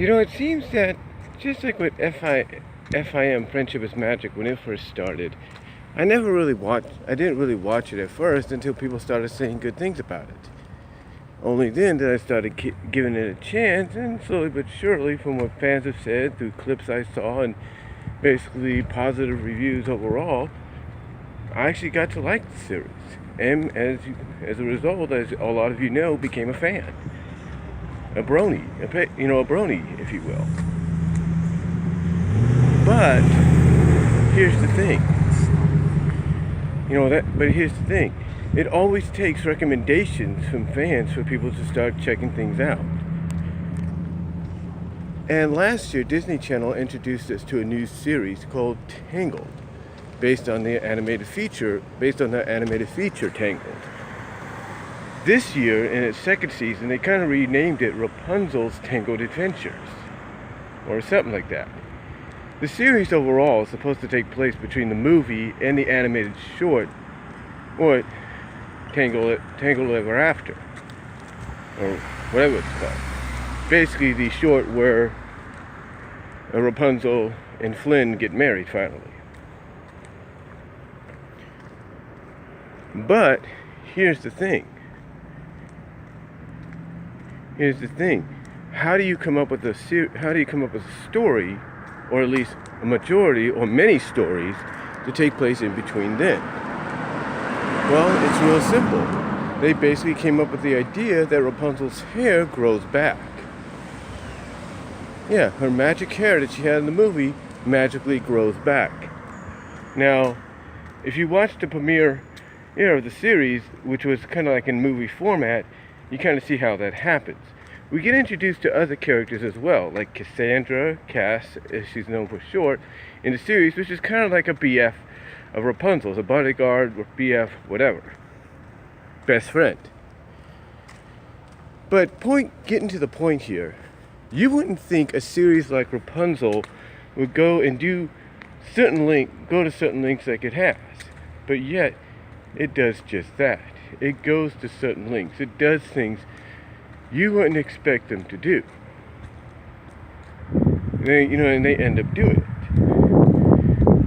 It seems that just like with FIM, Friendship is Magic, when it first started, I didn't really watch it at first until people started saying good things about it. Only then did I start giving it a chance, and slowly but surely, from what fans have said, through clips I saw, and basically positive reviews overall, I actually got to like the series. And as a result, as a lot of you know, became a fan. A brony, a brony, if you will. But here's the thing. But here's the thing. It always takes recommendations from fans for people to start checking things out. And last year, Disney Channel introduced us to a new series called Tangled, based on the animated feature Tangled. This year, in its second season, they kind of renamed it Rapunzel's Tangled Adventures, or something like that. The series overall is supposed to take place between the movie and the animated short, or Tangled Ever After, or whatever it's called. Basically, the short where Rapunzel and Flynn get married finally. But here's the thing. How do you come up with a story, or at least a majority or many stories, to take place in between then? Well, it's real simple. They basically came up with the idea that Rapunzel's hair grows back. Yeah, her magic hair that she had in the movie magically grows back. Now, if you watched the premiere of the series, which was kind of like in movie format, you kind of see how that happens. We get introduced to other characters as well, like Cass, as she's known for short, in the series, which is kind of like a BF of Rapunzel's, a bodyguard or BF, whatever. Best friend. But getting to the point here, you wouldn't think a series like Rapunzel would go to certain lengths like it has. But yet, it does just that. It goes to certain lengths. It does things you wouldn't expect them to do. And they end up doing it.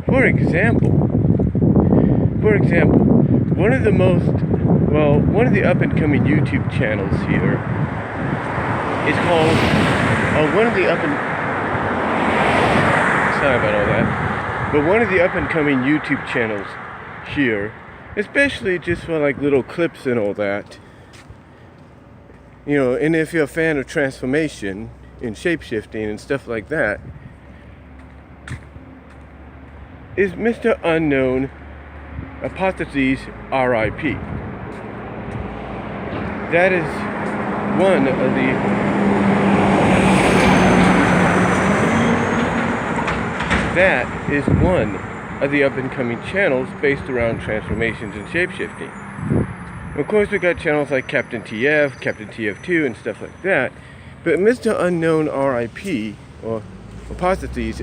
For example, one of the up-and-coming YouTube channels here is called, sorry about all that, but one of the up-and-coming YouTube channels here, especially just for like little clips and all that, and if you're a fan of transformation and shape-shifting and stuff like that, is Mr. Unknown Apotheosis R.I.P. That is one of the up-and-coming channels based around transformations and shape-shifting. Of course, we got channels like Captain TF, Captain TF2, and stuff like that. But Mr. Unknown R.I.P., or Apotheosis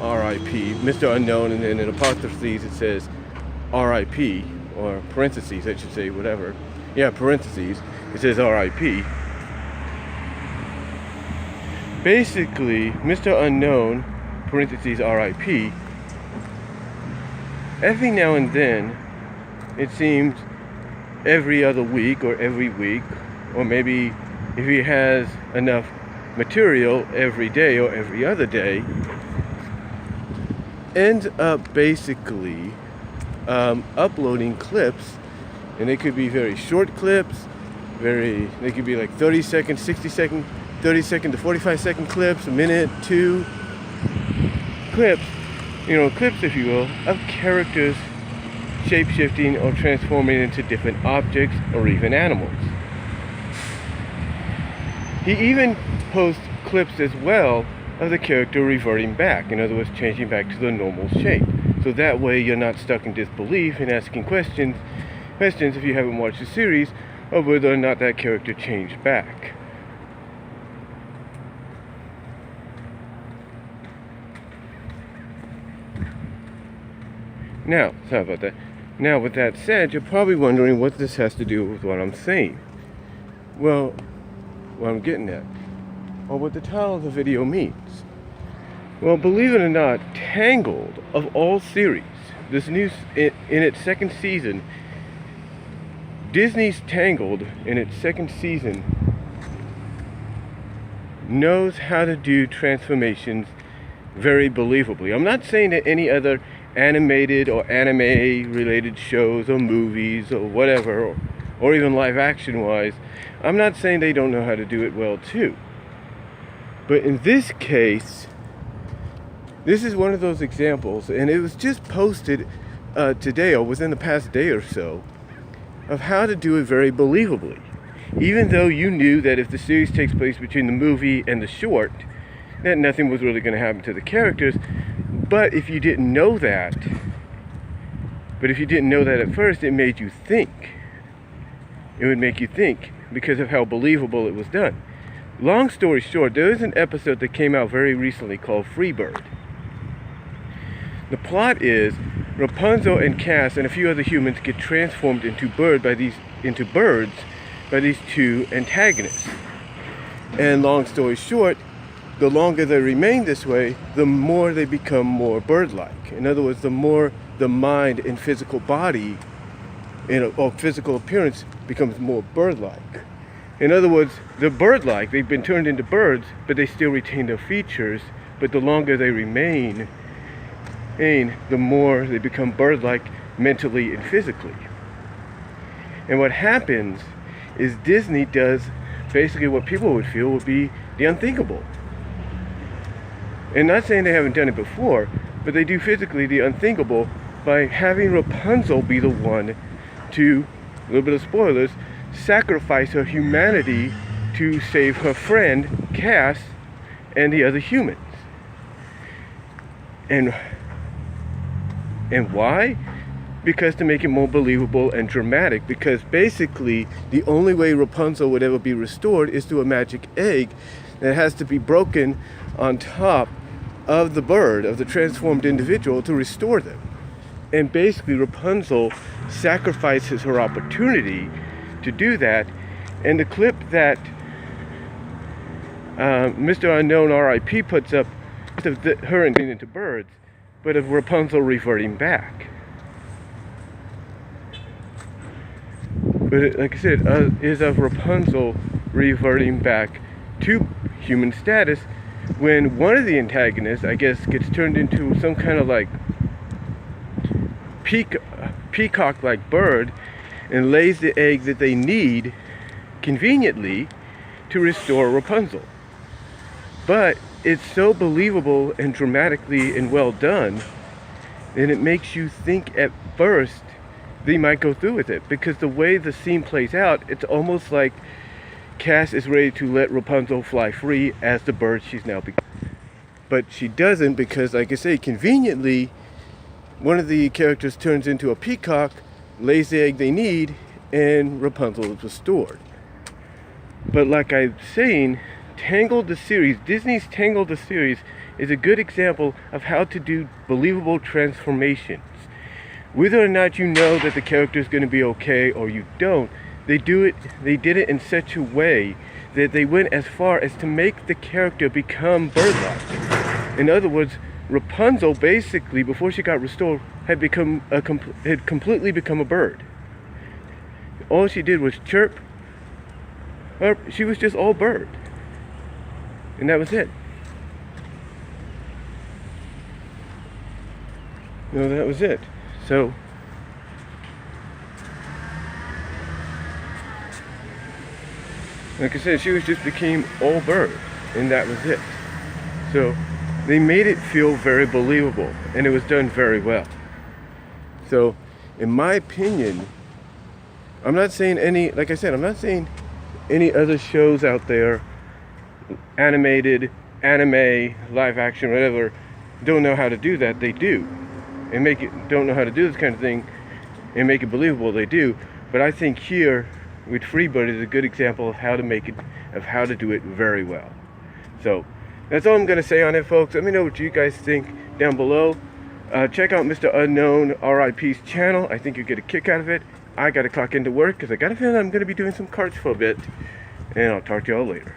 R.I.P., Mr. Unknown, and then in Apotheosis it says R.I.P., or parentheses, I should say, whatever. Yeah, parentheses, it says R.I.P. Basically, Mr. Unknown, parentheses R.I.P., every now and then, it seems, every other week or every week, or maybe if he has enough material every day or every other day, ends up basically uploading clips, and they could be very short clips, they could be like 30 second, 60 second, 30 second to 45 second clips, a minute, two clips, clips if you will, of characters shape-shifting or transforming into different objects or even animals. He even posts clips as well of the character reverting back, in other words, changing back to the normal shape. So that way you're not stuck in disbelief and asking questions if you haven't watched the series of whether or not that character changed back. Now, sorry about that. Now, with that said, you're probably wondering what this has to do with what I'm saying. Well, what I'm getting at. or what the title of the video means. Well, believe it or not, Tangled, of all series, this new, in its second season, Disney's Tangled, in its second season, knows how to do transformations very believably. I'm not saying that any other animated or anime related shows or movies or whatever, or even live action wise, I'm not saying they don't know how to do it well too. But in this case, this is one of those examples, and it was just posted today or within the past day or so, of how to do it very believably. Even though you knew that if the series takes place between the movie and the short, that nothing was really going to happen to the characters. But if you didn't know that, at first, it made you think. It would make you think because of how believable it was done. Long story short, there is an episode that came out very recently called Freebird. The plot is Rapunzel and Cass and a few other humans get transformed into birds by these two antagonists. And long story short, the longer they remain this way, the more they become more bird-like. In other words, the more the mind and physical body or physical appearance becomes more bird-like. In other words, they're bird-like. They've been turned into birds, but they still retain their features. But the longer they remain, the more they become bird-like mentally and physically. And what happens is Disney does basically what people would feel would be the unthinkable. And not saying they haven't done it before, but they do physically the unthinkable by having Rapunzel be the one to, a little bit of spoilers, sacrifice her humanity to save her friend, Cass, and the other humans. And why? Because to make it more believable and dramatic. Because basically, the only way Rapunzel would ever be restored is through a magic egg that has to be broken on top of the bird, of the transformed individual, to restore them. And basically, Rapunzel sacrifices her opportunity to do that. And the clip that Mr. Unknown R.I.P. puts up of her into birds, but of Rapunzel reverting back. But like I said, is of Rapunzel reverting back to human status when one of the antagonists, I guess, gets turned into some kind of like peacock-like bird and lays the egg that they need conveniently to restore Rapunzel. But it's so believable and dramatically and well done, and it makes you think at first they might go through with it, because the way the scene plays out, it's almost like Cass is ready to let Rapunzel fly free as the bird she's now become. But she doesn't, because, like I say, conveniently, one of the characters turns into a peacock, lays the egg they need, and Rapunzel is restored. But like I'm saying, Tangled the series, Disney's Tangled the series, is a good example of how to do believable transformations. Whether or not you know that the character is going to be okay or you don't, they did it in such a way that they went as far as to make the character become bird-like. In other words, Rapunzel basically, before she got restored, had completely become a bird. All she did was chirp. She was just all bird. And that was it. No, that was it. So, like I said, she just became all bird, and that was it. So, they made it feel very believable, and it was done very well. So, in my opinion, I'm not saying any other shows out there, animated, anime, live action, whatever, don't know how to do that. They do. And don't know how to do this kind of thing and make it believable. They do. But I think here with Freebird is a good example of how to do it very well. So that's all I'm going to say on it, folks. Let me know what you guys think down below. Check out Mr. Unknown R.I.P.'s channel. I think you'll get a kick out of it. I got to clock into work because I got a feeling I'm going to be doing some cards for a bit. And I'll talk to y'all later.